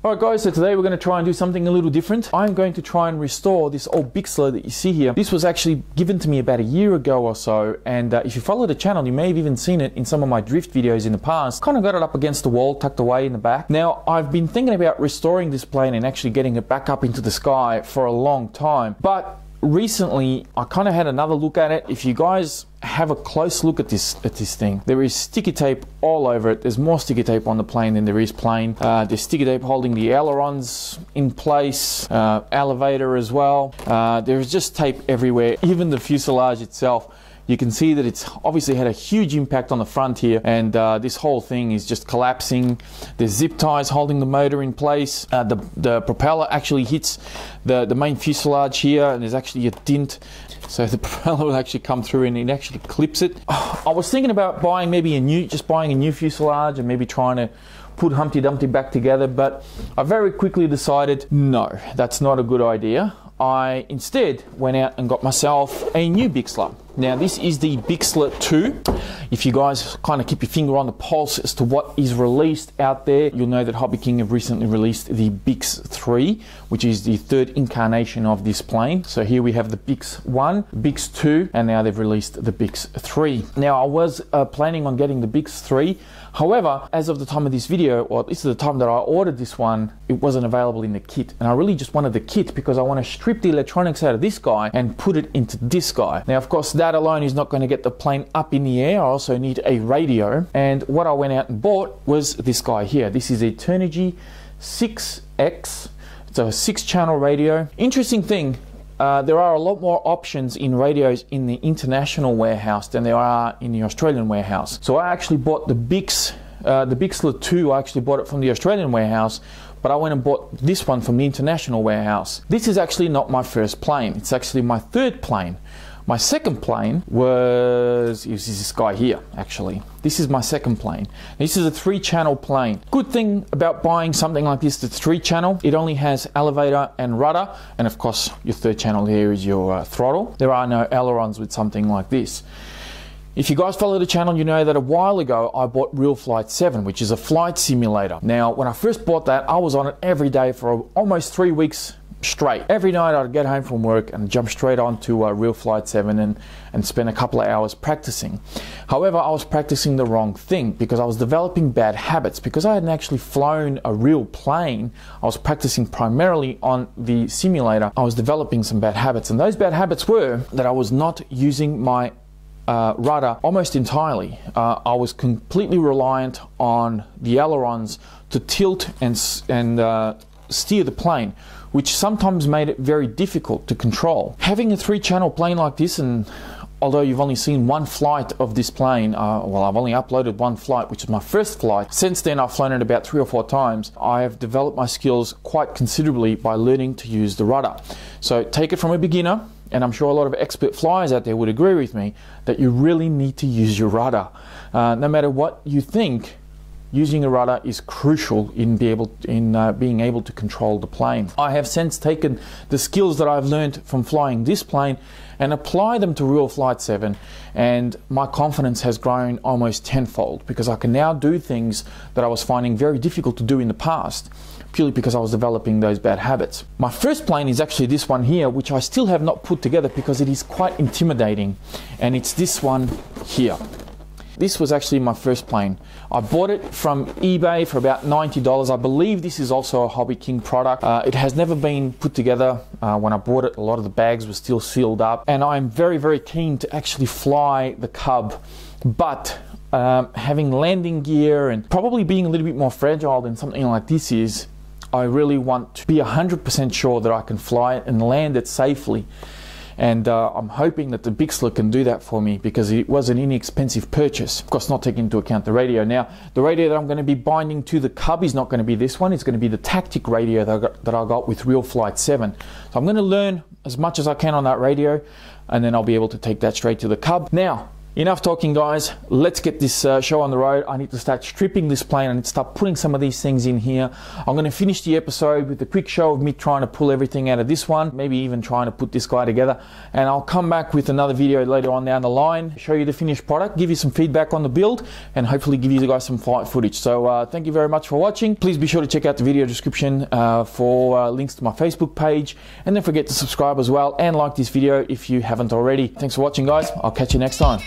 Alright guys, so today we're going to try and do something a little different. I'm going to try and restore this old Bixler that you see here. This was actually given to me about a year ago or so, and if you follow the channel you may have even seen it in some of my drift videos in the past. Kind of got it up against the wall, tucked away in the back. Now I've been thinking about restoring this plane and actually getting it back up into the sky for a long time, but recently I kind of had another look at it. If you guys have a close look at this thing, there is sticky tape all over it. There's more sticky tape on the plane than there is plane. There's sticky tape holding the ailerons in place, elevator as well. There's just tape everywhere, even the fuselage itself. You can see that it's obviously had a huge impact on the front here, and this whole thing is just collapsing. There's zip ties holding the motor in place. The propeller actually hits the main fuselage here, and there's actually a dint. So the propeller will actually come through and it actually clips it. I was thinking about buying maybe a new fuselage and maybe trying to put Humpty Dumpty back together, but I very quickly decided, no, that's not a good idea. I instead went out and got myself a new Bixler. Now this is the Bixler 2. If you guys kind of keep your finger on the pulse as to what is released out there, you'll know that Hobby King have recently released the Bix 3, which is the third incarnation of this plane. So here we have the Bix 1, Bix 2, and now they've released the Bix 3. Now I was planning on getting the Bix 3. However, as of the time of this video, or this is the time that I ordered this one, it wasn't available in the kit. And I really just wanted the kit because I want to strip the electronics out of this guy and put it into this guy. Now, of course, that alone is not going to get the plane up in the air. I also need a radio. And what I went out and bought was this guy here. This is a Turnigy 6X. It's a 6-channel radio. Interesting thing, there are a lot more options in radios in the international warehouse than there are in the Australian warehouse. So I actually bought the Bixler 2, I actually bought it from the Australian warehouse, but I went and bought this one from the international warehouse. This is actually not my first plane, it's actually my third plane. My second plane was this guy here, actually. This is my second plane. This is a 3-channel plane. Good thing about buying something like this that's 3-channel, it only has elevator and rudder, and of course your third channel here is your throttle. There are no ailerons with something like this. If you guys follow the channel, you know that a while ago I bought Real Flight 7, which is a flight simulator. Now, when I first bought that, I was on it every day for almost 3 weeks straight. Every night I'd get home from work and jump straight onto Real Flight 7 and spend a couple of hours practicing. However, I was practicing the wrong thing because I was developing bad habits. Because I hadn't actually flown a real plane, I was practicing primarily on the simulator. I was developing some bad habits, and those bad habits were that I was not using my rudder almost entirely. I was completely reliant on the ailerons to tilt and steer the plane, which sometimes made it very difficult to control. Having a 3-channel plane like this, and although you've only seen one flight of this plane, well, I've only uploaded one flight, which is my first flight. Since then I've flown it about 3 or 4 times. I have developed my skills quite considerably by learning to use the rudder. So take it from a beginner, and I'm sure a lot of expert flyers out there would agree with me that you really need to use your rudder. No matter what you think, using a rudder is crucial in being able to control the plane. I have since taken the skills that I've learned from flying this plane and apply them to Real Flight 7, and my confidence has grown almost tenfold because I can now do things that I was finding very difficult to do in the past, purely because I was developing those bad habits. My first plane is actually this one here, which I still have not put together because it is quite intimidating, and it's this one here. This was actually my first plane. I bought it from eBay for about $90. I believe this is also a Hobby King product. It has never been put together. When I bought it, a lot of the bags were still sealed up, and I'm very, very keen to actually fly the Cub. But having landing gear and probably being a little bit more fragile than something like this is, I really want to be 100% sure that I can fly it and land it safely. And I'm hoping that the Bixler can do that for me because it was an inexpensive purchase. Of course, not taking into account the radio. Now, the radio that I'm going to be binding to the Cub is not going to be this one. It's going to be the Tactic radio that I got with Real Flight 7. So I'm going to learn as much as I can on that radio, and then I'll be able to take that straight to the Cub. Now, Enough talking, guys. Let's get this show on the road. I need to start stripping this plane. I need to start putting some of these things in here. I'm going to finish the episode with a quick show of me trying to pull everything out of this one, maybe even trying to put this guy together. And I'll come back with another video later on down the line, show you the finished product, give you some feedback on the build, and hopefully give you guys some flight footage. So thank you very much for watching. Please be sure to check out the video description for links to my Facebook page. And don't forget to subscribe as well and like this video if you haven't already. Thanks for watching, guys. I'll catch you next time.